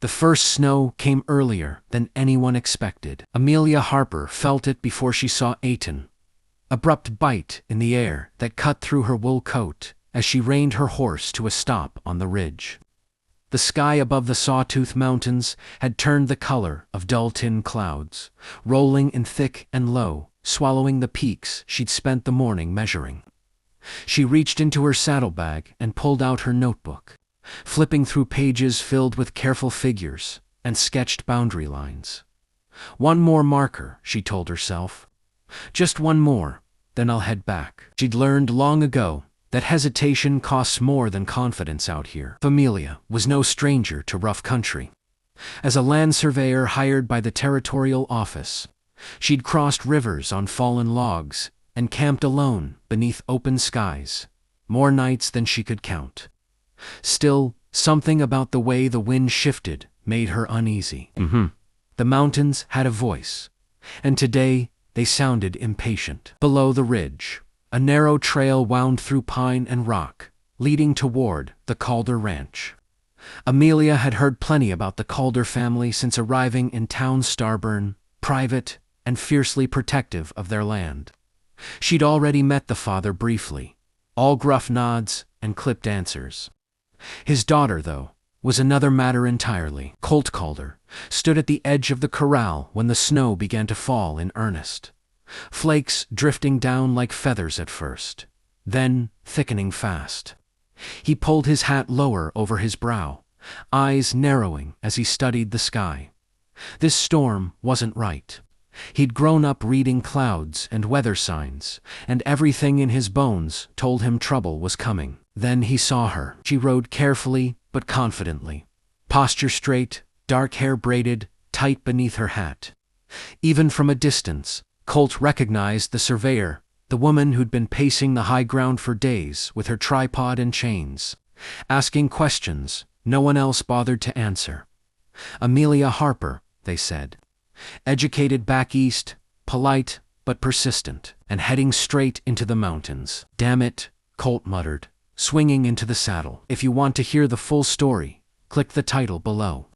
The first snow came earlier than anyone expected. Amelia Harper felt it before she saw Aiton. Abrupt bite in the air that cut through her wool coat as she reined her horse to a stop on the ridge. The sky above the Sawtooth Mountains had turned the color of dull tin clouds, rolling in thick and low, swallowing the peaks she'd spent the morning measuring. She reached into her saddlebag and pulled out her notebook, flipping through pages filled with careful figures and sketched boundary lines. One more marker, she told herself. Just one more, then I'll head back. She'd learned long ago that hesitation costs more than confidence out here. Amelia was no stranger to rough country. As a land surveyor hired by the territorial office, she'd crossed rivers on fallen logs and camped alone beneath open skies, more nights than she could count. Still, something about the way the wind shifted made her uneasy. The mountains had a voice, and today they sounded impatient. Below the ridge, a narrow trail wound through pine and rock, leading toward the Calder Ranch. Amelia had heard plenty about the Calder family since arriving in town Starburn, private and fiercely protective of their land. She'd already met the father briefly, all gruff nods and clipped answers. His daughter, though, was another matter entirely. Colt Calder stood at the edge of the corral when the snow began to fall in earnest. Flakes drifting down like feathers at first, then thickening fast. He pulled his hat lower over his brow, eyes narrowing as he studied the sky. This storm wasn't right. He'd grown up reading clouds and weather signs, and everything in his bones told him trouble was coming. Then he saw her. She rode carefully but confidently, posture straight, dark hair braided tight beneath her hat. Even from a distance, Colt recognized the surveyor, the woman who'd been pacing the high ground for days with her tripod and chains, asking questions no one else bothered to answer. Amelia Harper, they said. Educated back east, polite but persistent, and heading straight into the mountains. Damn it, Colt muttered, swinging into the saddle. If you want to hear the full story, click the title below.